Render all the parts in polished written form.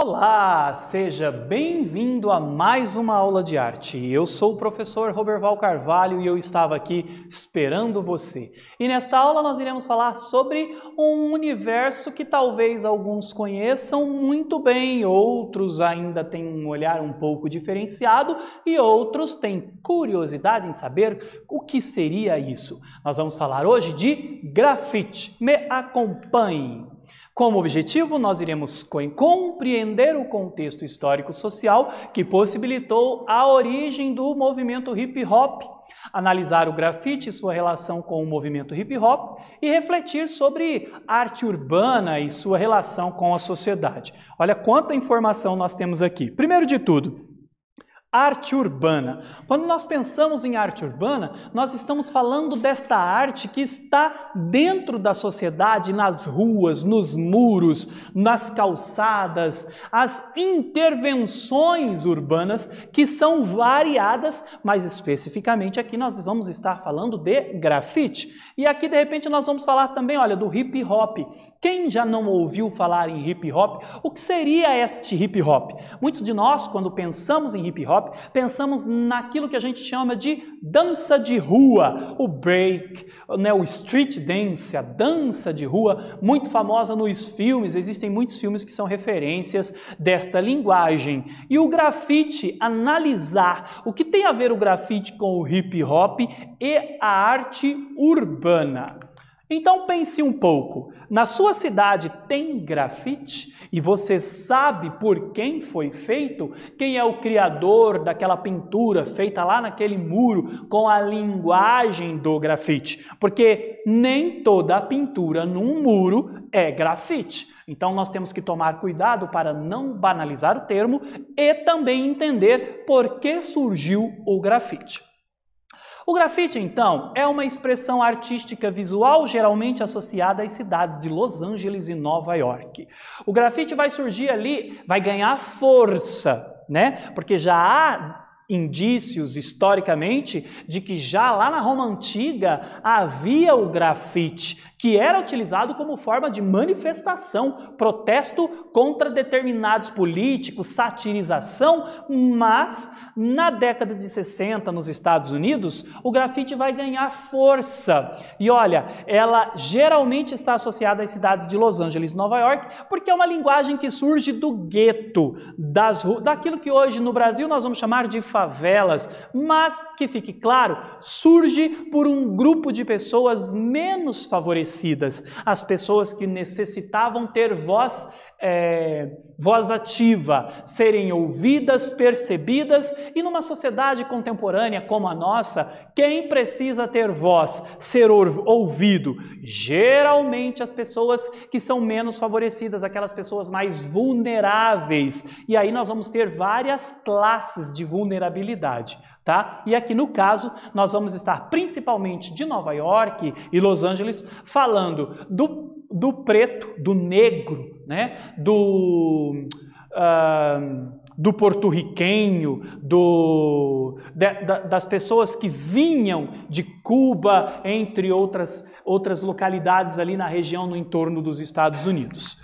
Olá, seja bem-vindo a mais uma aula de arte. Eu sou o professor Roberval Carvalho e eu estava aqui esperando você. E nesta aula nós iremos falar sobre um universo que talvez alguns conheçam muito bem, outros ainda têm um olhar um pouco diferenciado e outros têm curiosidade em saber o que seria isso. Nós vamos falar hoje de grafite. Me acompanhe! Como objetivo, nós iremos compreender o contexto histórico-social que possibilitou a origem do movimento hip-hop, analisar o grafite e sua relação com o movimento hip-hop e refletir sobre arte urbana e sua relação com a sociedade. Olha quanta informação nós temos aqui. Primeiro de tudo, arte urbana. Quando nós pensamos em arte urbana, nós estamos falando desta arte que está dentro da sociedade, nas ruas, nos muros, nas calçadas, as intervenções urbanas que são variadas, mas especificamente aqui nós vamos estar falando de grafite. E aqui de repente nós vamos falar também, olha, do hip hop. Quem já não ouviu falar em hip hop? O que seria este hip hop? Muitos de nós, quando pensamos em hip hop, pensamos naquilo que a gente chama de dança de rua, o break, né, o street dance, a dança de rua, muito famosa nos filmes. Existem muitos filmes que são referências desta linguagem. E o grafite, analisar o que tem a ver o grafite com o hip hop e a arte urbana. Então pense um pouco, na sua cidade tem grafite e você sabe por quem foi feito? Quem é o criador daquela pintura feita lá naquele muro com a linguagem do grafite? Porque nem toda a pintura num muro é grafite. Então nós temos que tomar cuidado para não banalizar o termo e também entender por que surgiu o grafite. O grafite, então, é uma expressão artística visual geralmente associada às cidades de Los Angeles e Nova York. O grafite vai surgir ali, vai ganhar força, né? Porque já há indícios, historicamente, de que já lá na Roma Antiga havia o grafite, que era utilizado como forma de manifestação, protesto contra determinados políticos, satirização, mas na década de 60, nos Estados Unidos, o grafite vai ganhar força. E olha, ela geralmente está associada às cidades de Los Angeles e Nova York, porque é uma linguagem que surge do gueto, daquilo que hoje no Brasil nós vamos chamar de favelas, mas que fique claro, surge por um grupo de pessoas menos favorecidas, as pessoas que necessitavam ter voz ativa, serem ouvidas, percebidas, e numa sociedade contemporânea como a nossa, quem precisa ter voz, ser ouvido? Geralmente as pessoas que são menos favorecidas, aquelas pessoas mais vulneráveis, e aí nós vamos ter várias classes de vulnerabilidade. Tá? E aqui no caso, nós vamos estar principalmente de Nova York e Los Angeles falando do preto, do negro, né? do porto-riquenho, das pessoas que vinham de Cuba, entre outras localidades ali na região no entorno dos Estados Unidos.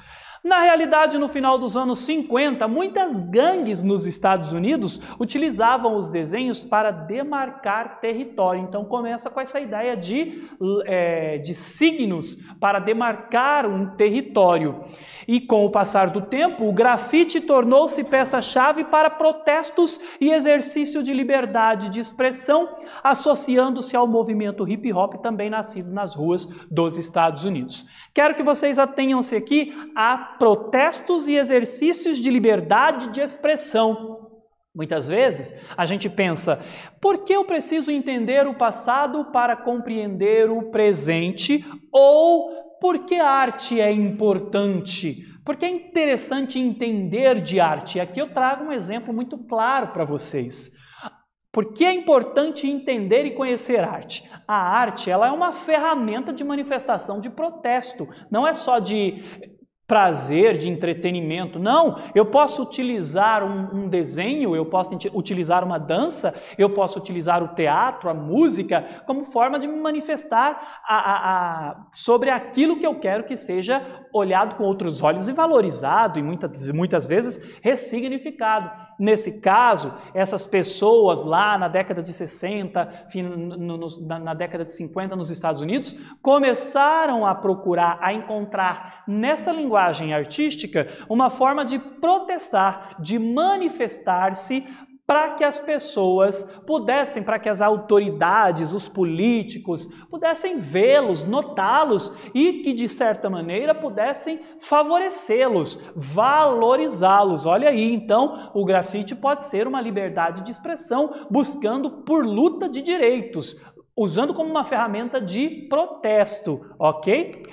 Na realidade, no final dos anos 50, muitas gangues nos Estados Unidos utilizavam os desenhos para demarcar território. Então começa com essa ideia de signos para demarcar um território. E com o passar do tempo, o grafite tornou-se peça-chave para protestos e exercício de liberdade de expressão, associando-se ao movimento hip-hop também nascido nas ruas dos Estados Unidos. Quero que vocês atenham-se aqui a protestos e exercícios de liberdade de expressão. Muitas vezes a gente pensa, por que eu preciso entender o passado para compreender o presente? Ou por que a arte é importante? Porque é interessante entender de arte. E aqui eu trago um exemplo muito claro para vocês. Por que é importante entender e conhecer arte? A arte, ela é uma ferramenta de manifestação de protesto. Não é só de prazer, de entretenimento. Não, eu posso utilizar um desenho, eu posso utilizar uma dança, eu posso utilizar o teatro, a música, como forma de me manifestar sobre aquilo que eu quero que seja olhado com outros olhos e valorizado, e muitas vezes ressignificado. Nesse caso, essas pessoas lá na década de 60, na década de 50 nos Estados Unidos, começaram a procurar, a encontrar nesta linguagem artística uma forma de protestar, de manifestar-se para que as pessoas pudessem, para que as autoridades, os políticos, pudessem vê-los, notá-los e que, de certa maneira, pudessem favorecê-los, valorizá-los. Olha aí, então, o grafite pode ser uma liberdade de expressão buscando por luta de direitos, usando como uma ferramenta de protesto, ok?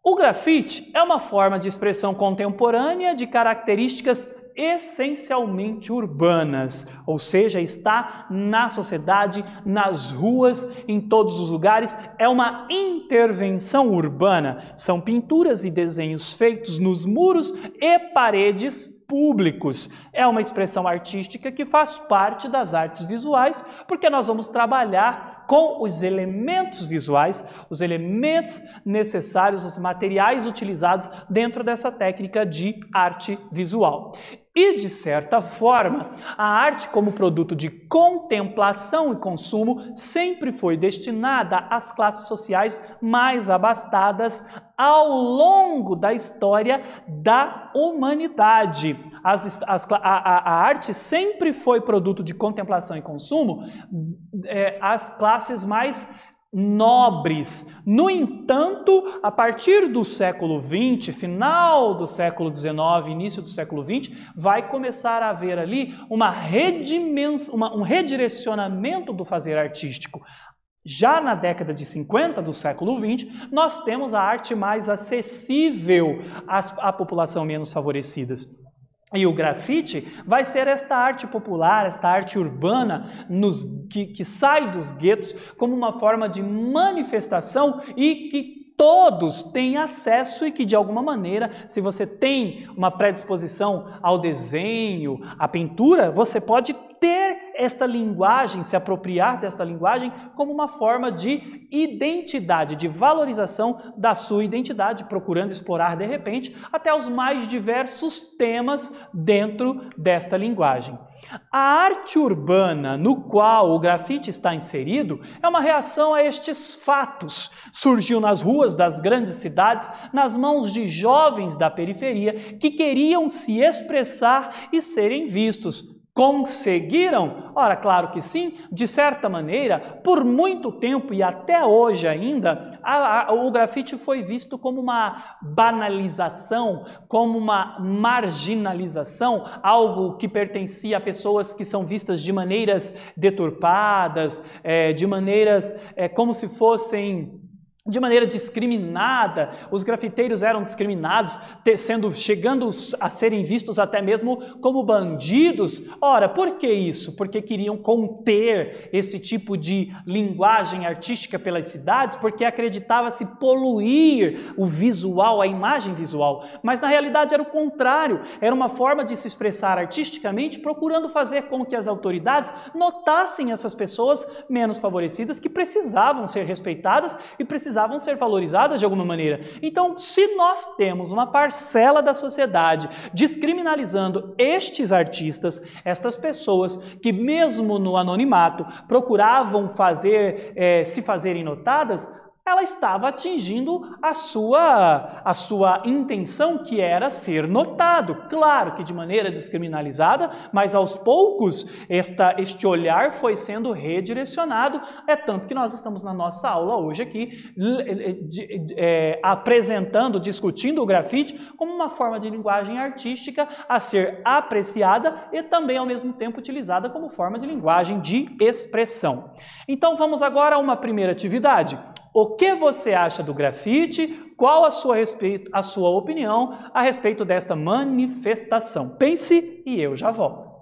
O grafite é uma forma de expressão contemporânea de características essencialmente urbanas, ou seja, está na sociedade, nas ruas, em todos os lugares, é uma intervenção urbana. São pinturas e desenhos feitos nos muros e paredes públicos. É uma expressão artística que faz parte das artes visuais, porque nós vamos trabalhar com os elementos visuais, os elementos necessários, os materiais utilizados dentro dessa técnica de arte visual. E, de certa forma, a arte como produto de contemplação e consumo sempre foi destinada às classes sociais mais abastadas ao longo da história da humanidade. A arte sempre foi produto de contemplação e consumo às classes mais nobres. No entanto, a partir do século XX, final do século XIX, início do século XX, vai começar a haver ali um redirecionamento do fazer artístico. Já na década de 50 do século XX, nós temos a arte mais acessível à população menos favorecidas. E o grafite vai ser esta arte popular, esta arte urbana que sai dos guetos como uma forma de manifestação e que todos têm acesso e que, de alguma maneira, se você tem uma predisposição ao desenho, à pintura, você pode ter esta linguagem, se apropriar desta linguagem como uma forma de identidade, de valorização da sua identidade, procurando explorar, de repente, até os mais diversos temas dentro desta linguagem. A arte urbana no qual o grafite está inserido é uma reação a estes fatos. Surgiu nas ruas das grandes cidades, nas mãos de jovens da periferia que queriam se expressar e serem vistos. Conseguiram? Ora, claro que sim, de certa maneira, por muito tempo e até hoje ainda, o grafite foi visto como uma banalização, como uma marginalização, algo que pertencia a pessoas que são vistas de maneiras deturpadas, de maneiras como se fossem de maneira discriminada. Os grafiteiros eram discriminados, chegando a serem vistos até mesmo como bandidos. Ora, por que isso? Porque queriam conter esse tipo de linguagem artística pelas cidades, porque acreditava-se poluir o visual, a imagem visual. Mas na realidade era o contrário, era uma forma de se expressar artisticamente, procurando fazer com que as autoridades notassem essas pessoas menos favorecidas que precisavam ser respeitadas e precisavam ser valorizadas de alguma maneira. Então, se nós temos uma parcela da sociedade descriminalizando estes artistas, estas pessoas que mesmo no anonimato procuravam se fazerem notadas, ela estava atingindo a sua intenção, que era ser notado. Claro que de maneira descriminalizada, mas aos poucos este olhar foi sendo redirecionado. É tanto que nós estamos na nossa aula hoje aqui apresentando, discutindo o grafite como uma forma de linguagem artística a ser apreciada e também ao mesmo tempo utilizada como forma de linguagem de expressão. Então vamos agora a uma primeira atividade. O que você acha do grafite? Qual a sua opinião a respeito desta manifestação? Pense e eu já volto.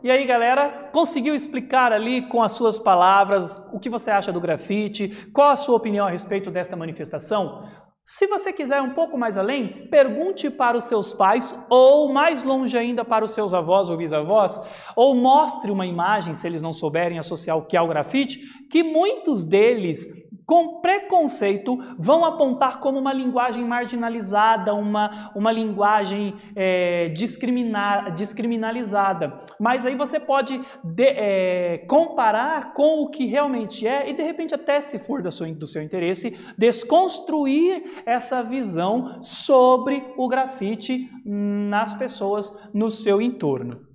E aí, galera, conseguiu explicar ali com as suas palavras o que você acha do grafite? Qual a sua opinião a respeito desta manifestação? Se você quiser um pouco mais além, pergunte para os seus pais ou, mais longe ainda, para os seus avós ou bisavós, ou mostre uma imagem, se eles não souberem associar o que é o grafite, que muitos deles, com preconceito, vão apontar como uma linguagem marginalizada, uma linguagem descriminalizada. Mas aí você pode comparar com o que realmente é e, de repente, até se for do seu interesse, desconstruir essa visão sobre o grafite nas pessoas no seu entorno.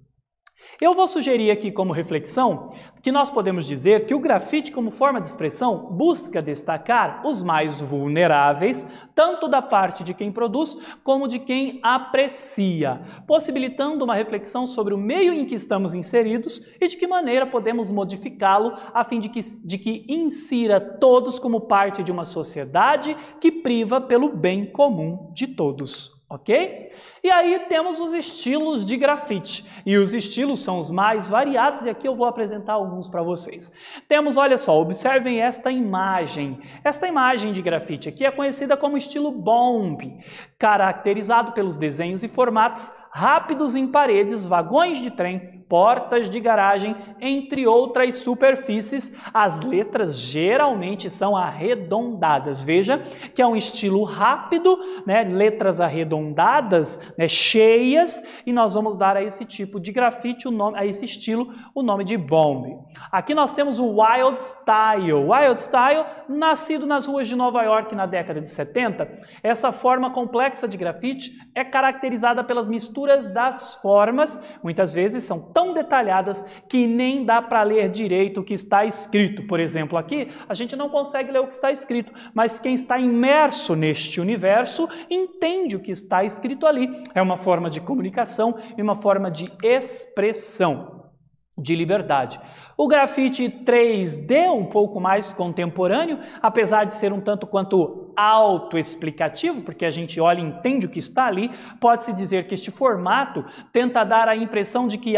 Eu vou sugerir aqui como reflexão que nós podemos dizer que o grafite, como forma de expressão, busca destacar os mais vulneráveis, tanto da parte de quem produz como de quem aprecia, possibilitando uma reflexão sobre o meio em que estamos inseridos e de que maneira podemos modificá-lo a fim de que insira todos como parte de uma sociedade que priva pelo bem comum de todos. Ok? E aí temos os estilos de grafite. E os estilos são os mais variados e aqui eu vou apresentar alguns para vocês. Temos, olha só, observem esta imagem. Esta imagem de grafite aqui é conhecida como estilo bomb, caracterizado pelos desenhos e formatos rápidos em paredes, vagões de trem, portas de garagem, entre outras superfícies. As letras geralmente são arredondadas. Veja que é um estilo rápido, né? Letras arredondadas, né? Cheias, e nós vamos dar a esse tipo de grafite, a esse estilo, o nome de bomb. Aqui nós temos o Wild Style. Wild Style, nascido nas ruas de Nova York na década de 70, essa forma complexa de grafite é caracterizada pelas misturas das formas, muitas vezes são tão detalhadas que nem dá para ler direito o que está escrito. Por exemplo, aqui a gente não consegue ler o que está escrito, mas quem está imerso neste universo entende o que está escrito ali. É uma forma de comunicação e uma forma de expressão, de liberdade. O grafite 3D, um pouco mais contemporâneo, apesar de ser um tanto quanto autoexplicativo, porque a gente olha e entende o que está ali, pode-se dizer que este formato tenta dar a impressão de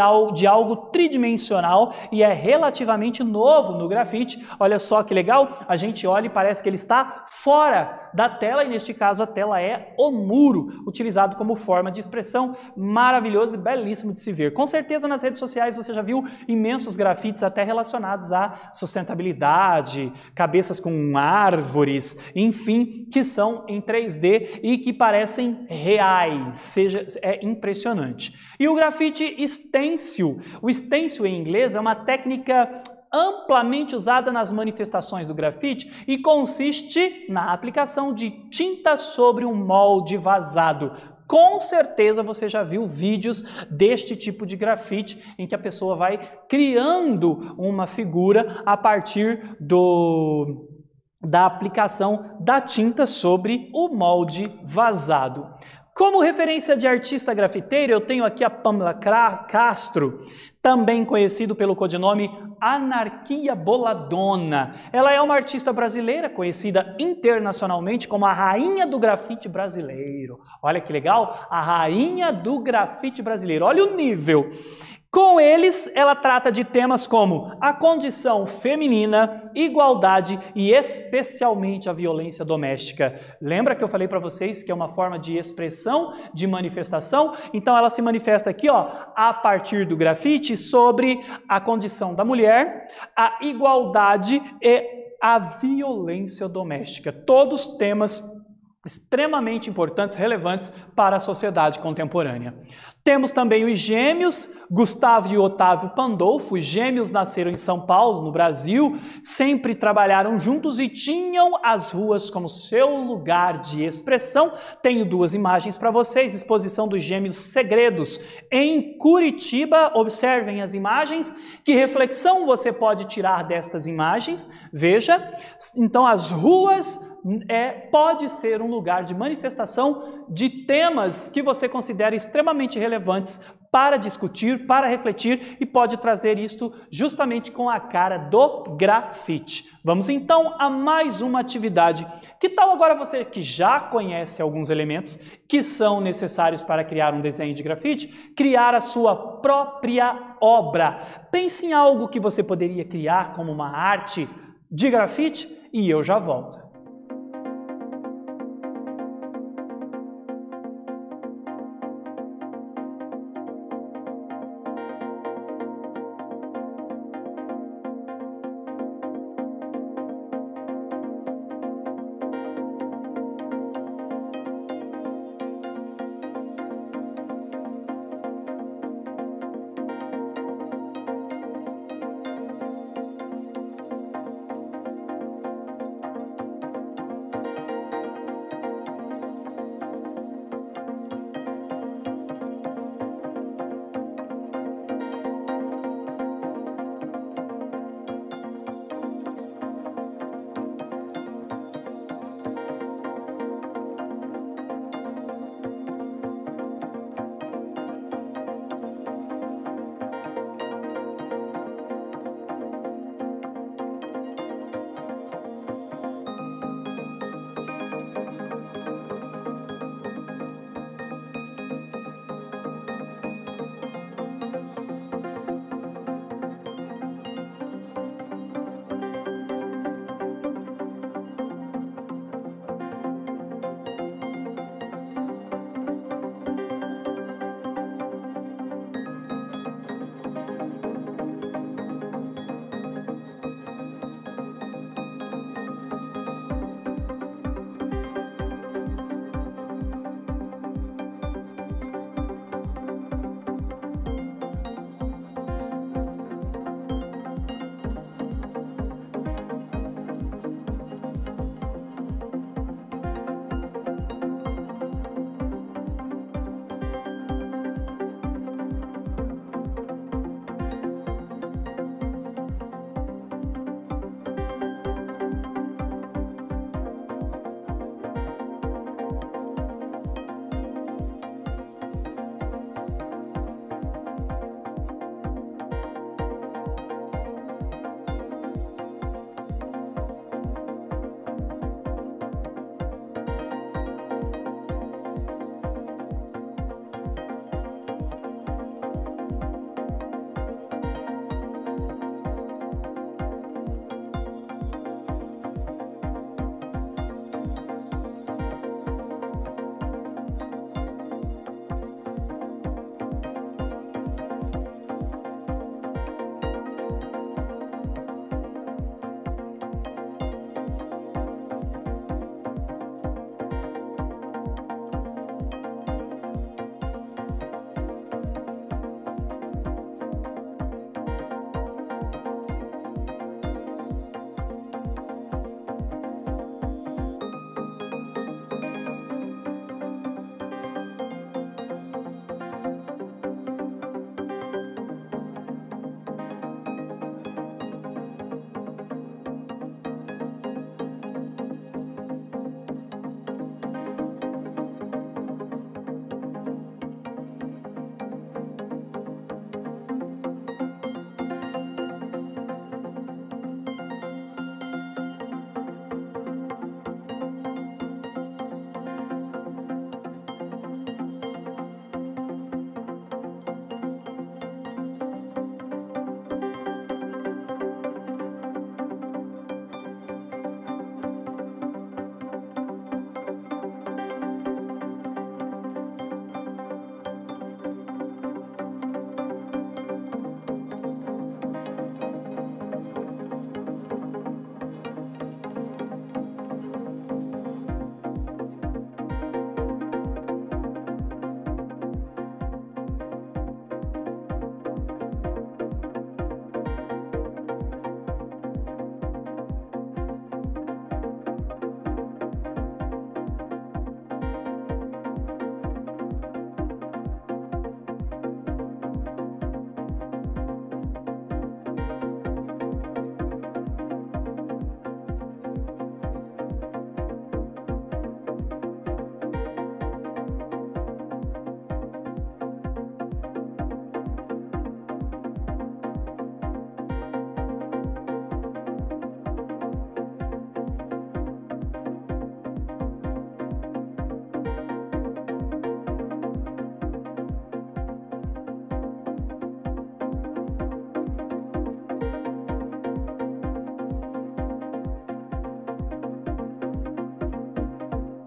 algo tridimensional e é relativamente novo no grafite. Olha só que legal, a gente olha e parece que ele está fora da tela, e neste caso a tela é o muro, utilizado como forma de expressão, maravilhoso e belíssimo de se ver. Com certeza nas redes sociais você já viu imensos grafites até relacionados à sustentabilidade, cabeças com árvores, enfim, que são em 3D e que parecem reais, é impressionante. E o grafite stencil, o stencil em inglês é uma técnica amplamente usada nas manifestações do grafite e consiste na aplicação de tinta sobre um molde vazado. Com certeza você já viu vídeos deste tipo de grafite em que a pessoa vai criando uma figura a partir da aplicação da tinta sobre o molde vazado. Como referência de artista grafiteiro, eu tenho aqui a Pamela Castro, também conhecido pelo codinome Anarquia Boladona. Ela é uma artista brasileira conhecida internacionalmente como a rainha do grafite brasileiro. Olha que legal, a rainha do grafite brasileiro. Olha o nível. Com eles, ela trata de temas como a condição feminina, igualdade e especialmente a violência doméstica. Lembra que eu falei para vocês que é uma forma de expressão, de manifestação? Então ela se manifesta aqui, ó, a partir do grafite sobre a condição da mulher, a igualdade e a violência doméstica. Todos temas extremamente importantes, relevantes para a sociedade contemporânea. Temos também os gêmeos, Gustavo e Otávio Pandolfo. Os gêmeos nasceram em São Paulo, no Brasil, sempre trabalharam juntos e tinham as ruas como seu lugar de expressão. Tenho duas imagens para vocês, exposição dos Gêmeos Segredos em Curitiba. Observem as imagens, que reflexão você pode tirar destas imagens? Veja, então as ruas pode ser um lugar de manifestação de temas que você considera extremamente relevantes para discutir, para refletir e pode trazer isto justamente com a cara do grafite. Vamos então a mais uma atividade. Que tal agora você que já conhece alguns elementos que são necessários para criar um desenho de grafite, criar a sua própria obra? Pense em algo que você poderia criar como uma arte de grafite e eu já volto.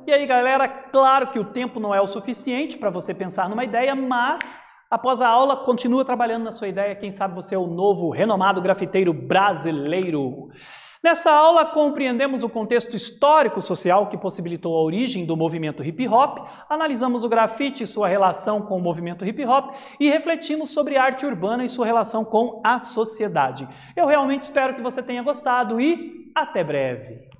E aí, galera, claro que o tempo não é o suficiente para você pensar numa ideia, mas após a aula, continua trabalhando na sua ideia. Quem sabe você é o novo renomado grafiteiro brasileiro. Nessa aula, compreendemos o contexto histórico-social que possibilitou a origem do movimento hip-hop, analisamos o grafite e sua relação com o movimento hip-hop e refletimos sobre a arte urbana e sua relação com a sociedade. Eu realmente espero que você tenha gostado e até breve!